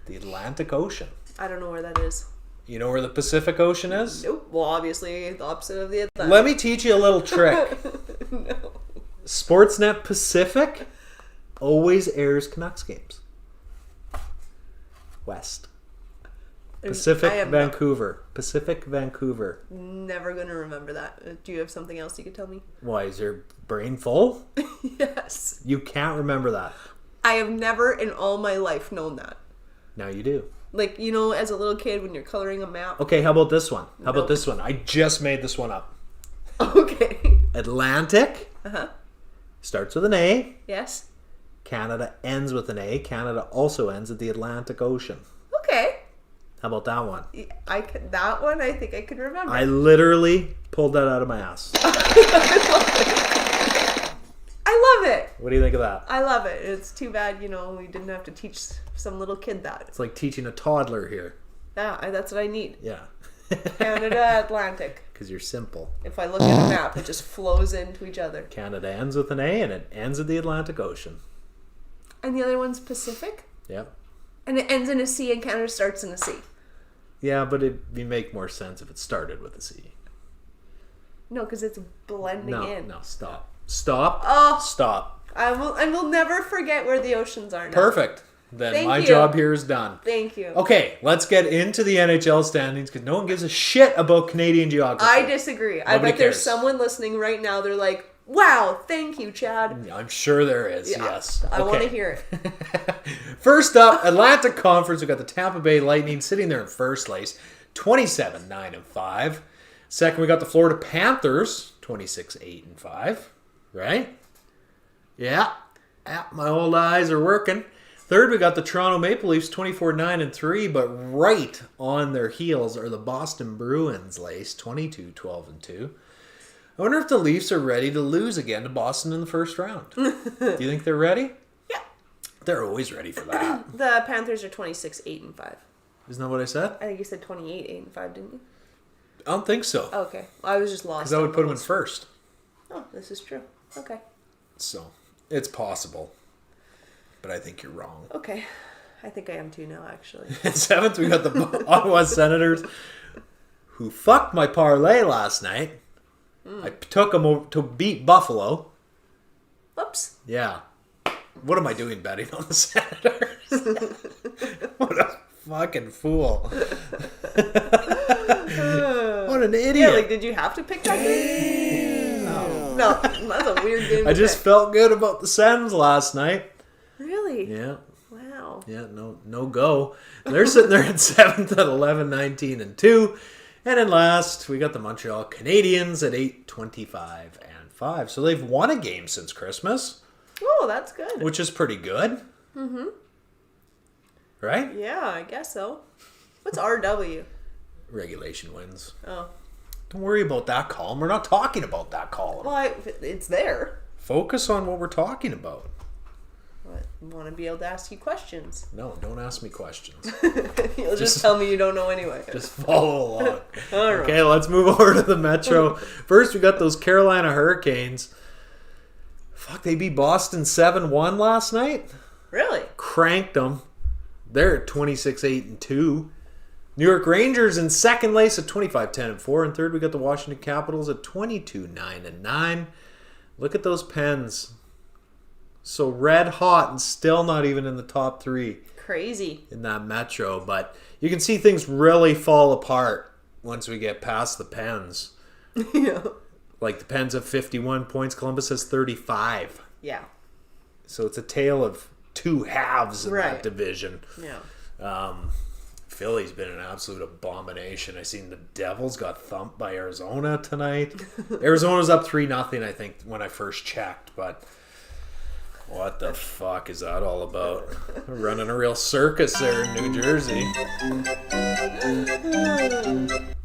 The Atlantic Ocean. I don't know where that is. You know where the Pacific Ocean is? Nope. Well, obviously, the opposite of the Atlantic. Let me teach you a little trick. No. Sportsnet Pacific always airs Canucks games. West. Pacific Vancouver. Pacific Vancouver. Never going to remember that. Do you have something else you could tell me? Why, is your brain full? Yes. You can't remember that. I have never in all my life known that. Now you do. Like, as a little kid when you're coloring a map. Okay, how about this one? How about this one? I just made this one up. Okay. Atlantic. Uh-huh. Starts with an A. Yes. Canada ends with an A. Canada also ends at the Atlantic Ocean. Okay. How about that one? That one I think I can remember. I literally pulled that out of my ass. I love it. What do you think of that? I love it. It's too bad, we didn't have to teach some little kid that. It's like teaching a toddler here. Yeah, that's what I need. Yeah. Canada, Atlantic. Because you're simple. If I look at a map, it just flows into each other. Canada ends with an A and it ends at the Atlantic Ocean. And the other one's Pacific? Yep. And it ends in a C and Canada starts in a C. Yeah, but it'd make more sense if it started with a C. No, because it's blending in. No, stop. Stop. Oh. Stop. I will never forget where the oceans are now. Perfect. Then Thank my you. job here is done. Thank you. Okay, let's get into the NHL standings because no one gives a shit about Canadian geography. I disagree. I bet there's someone listening right now. They're like, wow, thank you, Chad. I'm sure there is, Yeah, yes. I want to hear it. First up, Atlantic Conference. We've got the Tampa Bay Lightning sitting there in first place, 27-9-5. Second, we got the Florida Panthers, 26-8-5. Right? Yeah, my old eyes are working. Third, we got the Toronto Maple Leafs, 24-9-3, but right on their heels are the Boston Bruins, Lace, 22-12-2. I wonder if the Leafs are ready to lose again to Boston in the first round. Do you think they're ready? Yeah. They're always ready for that. The Panthers are 26-8-5. Isn't that what I said? I think you said 28-8-5, didn't you? I don't think so. Oh, okay. I was just lost. Because I would put them in first. Oh, this is true. Okay. So, it's possible. But I think you're wrong. Okay. I think I am too now, actually. In seventh, we got the Ottawa Senators, who fucked my parlay last night. I took them over to beat Buffalo. Whoops. Yeah. What am I doing betting on the Senators? What a fucking fool. What an idiot. Yeah, like, did you have to pick that game? No, that's a weird game. I just felt good about the Sens last night. Really? Yeah. Wow. Yeah, no go. They're sitting there in 7th at 11-19-2. And in last, we got the Montreal Canadiens at 8-25-5. So they've won a game since Christmas. Oh, that's good. Which is pretty good. Mm-hmm. Right? Yeah, I guess so. What's RW? Regulation wins. Oh. Don't worry about that column. We're not talking about that column. Well, it's there. Focus on what we're talking about. What? want to be able to ask you questions. No, don't ask me questions. You'll just tell me you don't know anyway. Just follow along. All right. Okay, let's move over to the Metro. First, we got those Carolina Hurricanes. Fuck, they beat Boston 7-1 last night. Really? Cranked them. They're at 26-8-2. New York Rangers in second place at 25-10-4. And third, we got the Washington Capitals at 22-9-9. Look at those Pens. So red hot and still not even in the top 3. Crazy. In that Metro. But you can see things really fall apart once we get past the Pens. Yeah. Like the Pens have 51 points. Columbus has 35. Yeah. So it's a tale of two halves in that division. Yeah. Philly's been an absolute abomination. I seen the Devils got thumped by Arizona tonight. Arizona's up 3-0, I think, when I first checked. But what the fuck is that all about? We're running a real circus there in New Jersey.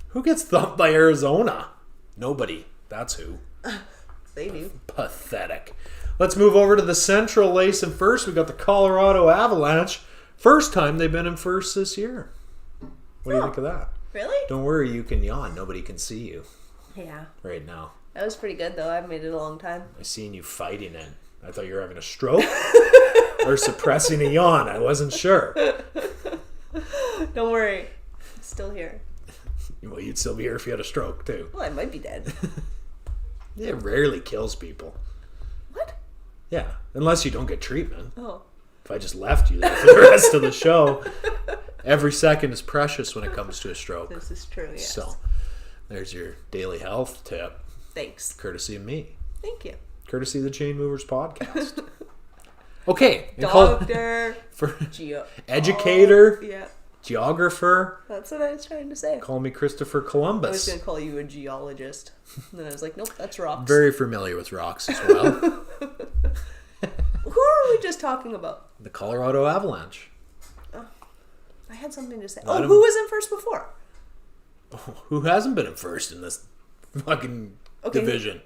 Who gets thumped by Arizona? Nobody. That's who. They do. Pathetic. Let's move over to the Central Lace. And first, we got the Colorado Avalanche. First time they've been in first this year. What do you think of that? Really? Don't worry, you can yawn. Nobody can see you Yeah. right now. That was pretty good, though. I've made it a long time. I seen you fighting it. I thought you were having a stroke or suppressing a yawn. I wasn't sure. Don't worry. I'm still here. Well, you'd still be here if you had a stroke, too. Well, I might be dead. It rarely kills people. What? Yeah, unless you don't get treatment. Oh. If I just left you there for the rest of the show, every second is precious when it comes to a stroke. This is true, yes. So, there's your daily health tip. Thanks. Courtesy of me. Thank you. Courtesy of the Chainmovers Podcast. Okay. Doctor. For educator. Yeah. Geographer. That's what I was trying to say. Call me Christopher I was Columbus. going to call you a geologist. And then I was like, nope, that's rocks. Very familiar with rocks as well. Who are we just talking about? The Colorado Avalanche. Oh, I had something to say. Let who was in first before? Who hasn't been in first in this fucking division?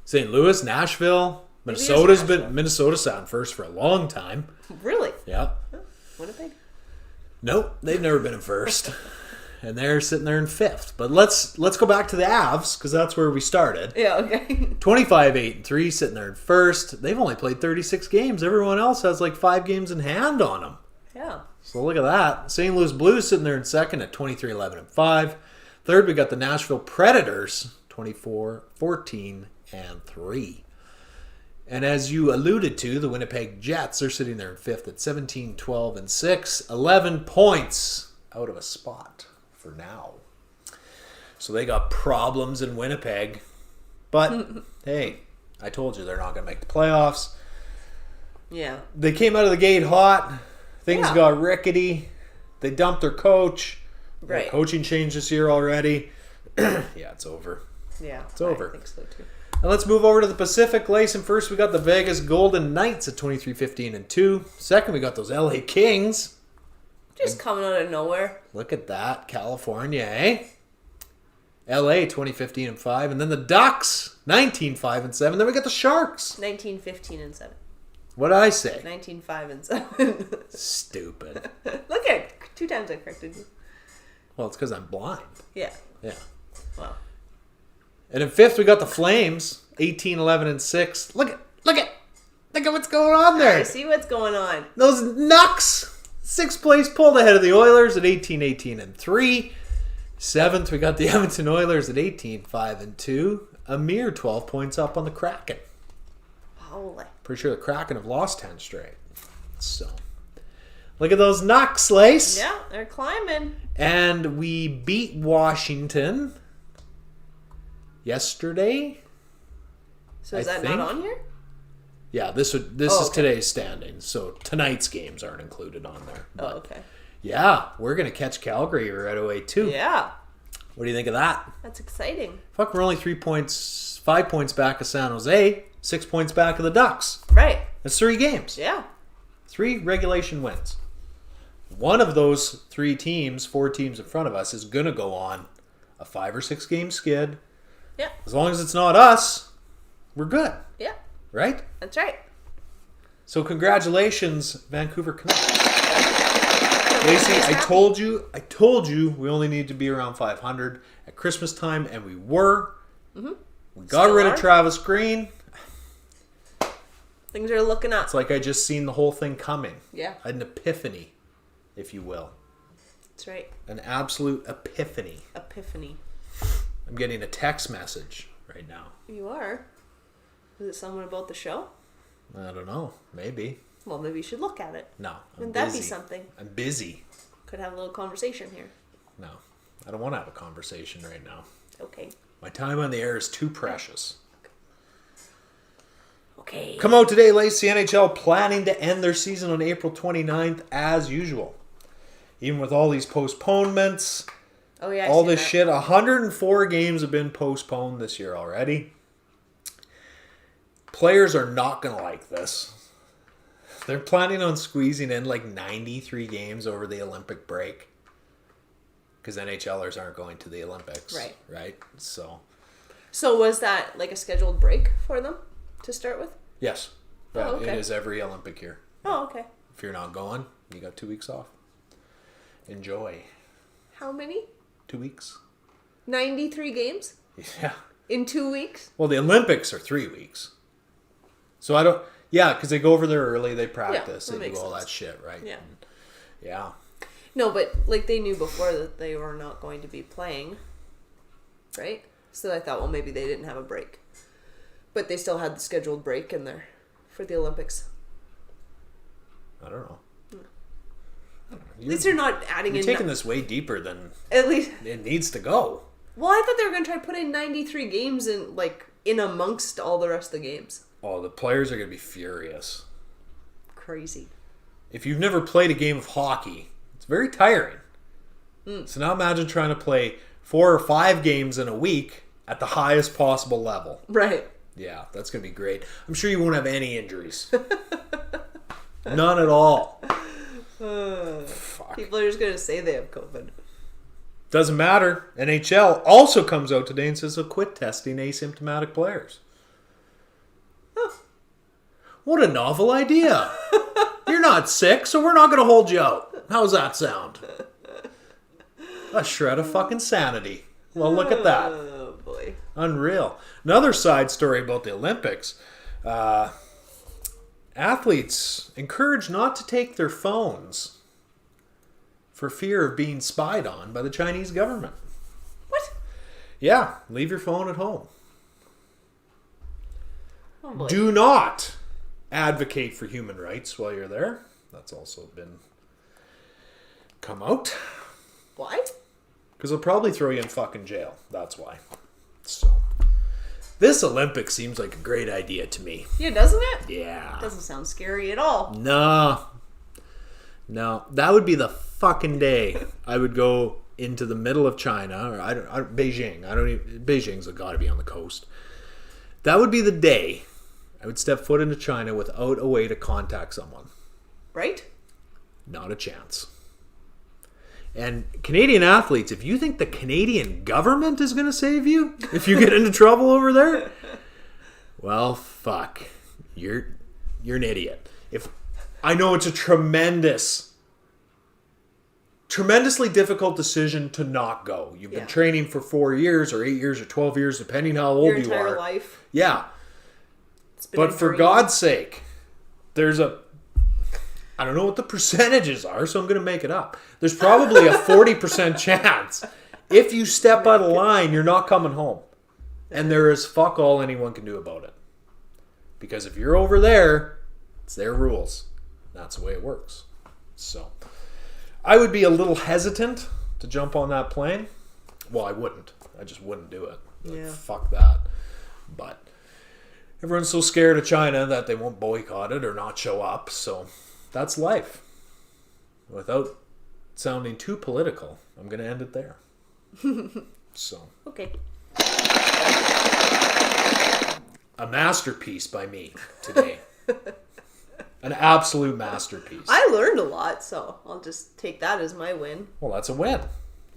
St. Louis, Nashville, Minnesota sat in first for a long time. Really? Yeah. Oh, Winnipeg? Nope, they've never been in first. And they're sitting there in fifth. But let's go back to the Avs, because that's where we started. Yeah, okay. 25-8-3, sitting there in first. They've only played 36 games. Everyone else has like 5 games in hand on them. Yeah. So look at that. St. Louis Blues sitting there in second at 23-11-5. Third, we got the Nashville Predators, 24-14-3. And as you alluded to, the Winnipeg Jets are sitting there in fifth at 17-12-6. 11 points out of a spot for now. So they got problems in Winnipeg. But, hey, I told you they're not going to make the playoffs. Yeah. They came out of the gate hot. Things got rickety. They dumped their coach. Right. Their coaching changed this year already. Yeah, it's over. Yeah. It's over. I think so, too. And let's move over to the Pacific Lace. And first, we got the Vegas Golden Knights at 23-15-2. Second, we got those LA Kings. Just coming out of nowhere. Look at that. California, eh? LA 20-15-5. And then the Ducks 19-5-7. Then we got the Sharks. 19-15-7. What did I say? 19-5-7. Stupid. Look at 2 times I corrected you. Well, it's because I'm blind. Yeah. Yeah. Wow. And in fifth, we got the Flames 18-11-6. Look at what's going on there. I see what's going on. Those Nucks. 6th place pulled ahead of the Oilers at 18-18-3. 7th, we got the Edmonton Oilers at 18-5-2. A mere 12 points up on the Kraken. Holy. Pretty sure the Kraken have lost 10 straight. So, look at those Nucks, Lace. Yeah, they're climbing. And we beat Washington yesterday. So is that not on here? Yeah, this is today's standings. So tonight's games aren't included on there. But okay. yeah, we're going to catch Calgary right away too. Yeah. What do you think of that? That's exciting. Fuck, we're only 5 points back of San Jose, 6 points back of the Ducks. Right. That's 3 games. Yeah. 3 regulation wins. One of those 4 teams in front of us is going to go on a 5 or 6 game skid. Yeah. As long as it's not us, we're good. Yeah. Right? That's right. So congratulations, Vancouver Canucks. Lacey, I told you we only need to be around 500 at Christmas time, and we were. Mm-hmm. We got rid of Travis Green. Things are looking up. It's like I just seen the whole thing coming. Yeah. An epiphany, if you will. That's right. An absolute epiphany. Epiphany. I'm getting a text message right now. You are? Is it someone about the show? I don't know. Maybe. Well, maybe you should look at it. No. Wouldn't that be something? I'm busy. Could have a little conversation here. No. I don't want to have a conversation right now. Okay. My time on the air is too precious. Okay. Come out today, Lacey. NHL planning to end their season on April 29th as usual. Even with all these postponements, Oh yeah. all this shit, 104 games have been postponed this year already. Players are not going to like this. They're planning on squeezing in like 93 games over the Olympic break. Because NHLers aren't going to the Olympics. Right. Right? So was that like a scheduled break for them to start with? yes. Yeah, Oh, okay. It is every Olympic year. Oh, okay. If you're not going, you got 2 weeks off. Enjoy. How many? 2 weeks. 93 games? Yeah. In 2 weeks? Well, the Olympics are 3 weeks. So I don't... Yeah, because they go over there early, they practice, that they do makes all sense. that shit, right? Yeah. Yeah. No, but like they knew before that they were not going to be playing, right? So I thought, well, maybe they didn't have a break. But they still had the scheduled break in there for the Olympics. I don't know. At least they're not adding You're in... taking this way deeper than At least... it needs to go. Well, I thought they were going to try to put in 93 games in amongst all the rest of the games. Oh, the players are going to be furious. Crazy. If you've never played a game of hockey, it's very tiring. So now imagine trying to play 4 or 5 games in a week at the highest possible level. Right. Yeah, that's going to be great. I'm sure you won't have any injuries. None at all. Fuck. People are just going to say they have COVID. Doesn't matter. NHL also comes out today and says they'll quit testing asymptomatic players. Huh. What a novel idea. You're not sick, so we're not going to hold you out. How's that sound? A shred of fucking sanity. Well, look at that. Oh, boy. Unreal. Another side story about the Olympics. Athletes encouraged not to take their phones for fear of being spied on by the Chinese government. What? Yeah, leave your phone at home. Oh, boy. Do not advocate for human rights while you're there. That's also been come out. Why? Because they'll probably throw you in fucking jail. That's why. So, this Olympics seems like a great idea to me. Yeah, doesn't it? Yeah. Doesn't sound scary at all. No. That would be the fucking day I would go into the middle of China or Beijing. Beijing's got to be on the coast. That would be the day I would step foot into China without a way to contact someone. Right? Not a chance. And Canadian athletes, if you think the Canadian government is going to save you if you get into trouble over there, well, fuck. You're an idiot. If I know it's a tremendously difficult decision to not go. You've been training for 4 years or 8 years or 12 years, depending how old Your you are. entire life. Yeah. It's been But a for dream. God's sake, I don't know what the percentages are, so I'm going to make it up. There's probably a 40% chance if you step out of line, you're not coming home. And there is fuck all anyone can do about it. Because if you're over there, it's their rules. That's the way it works. So, I would be a little hesitant to jump on that plane. Well, I wouldn't. I just wouldn't do it. Like, fuck that. But everyone's so scared of China that they won't boycott it or not show up. So, that's life. Without sounding too political, I'm going to end it there. So. Okay. A masterpiece by me today. An absolute masterpiece. I learned a lot, so I'll just take that as my win. Well, that's a win.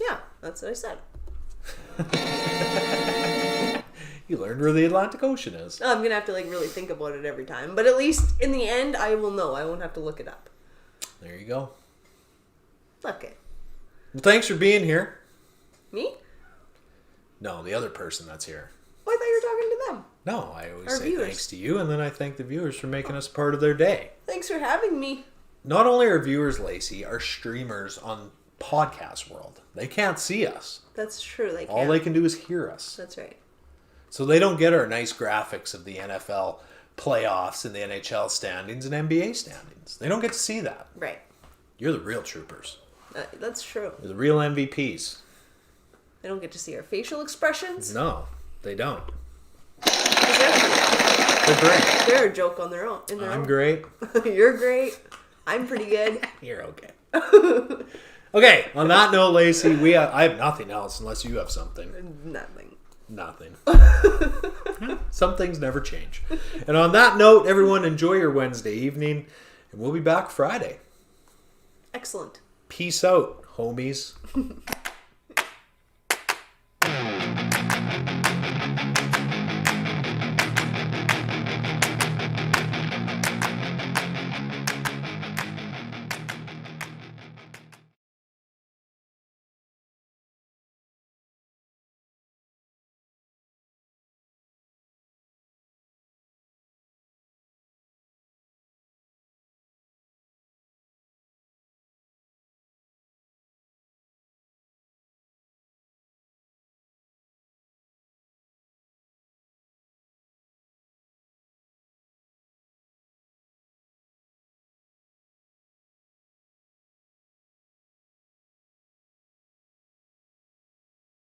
Yeah, that's what I said. You learned where the Atlantic Ocean is. I'm gonna have to really think about it every time, but at least in the end, I will know. I won't have to look it up. There you go. Okay. Well, thanks for being here. Me? No, the other person that's here. Oh, I thought you were talking to them. No, I always Our say viewers. thanks to you, and then I thank the viewers for making us part of their day. Thanks for having me. Not only are viewers, Lacey, are streamers on podcast world. They can't see us. That's true. They can't. All they can do is hear us. That's right. So they don't get our nice graphics of the NFL playoffs and the NHL standings and NBA standings. They don't get to see that. Right. You're the real troopers. That's true. You're the real MVPs. They don't get to see our facial expressions. No, they don't. They're They're great. They're a joke on their own. I'm great. You're great. I'm pretty good. You're okay. Okay, on that note, Lacey, I have nothing else unless you have something. Nothing. Some things never change. And on that note, everyone, enjoy your Wednesday evening, and we'll be back Friday. Excellent. Peace out, homies.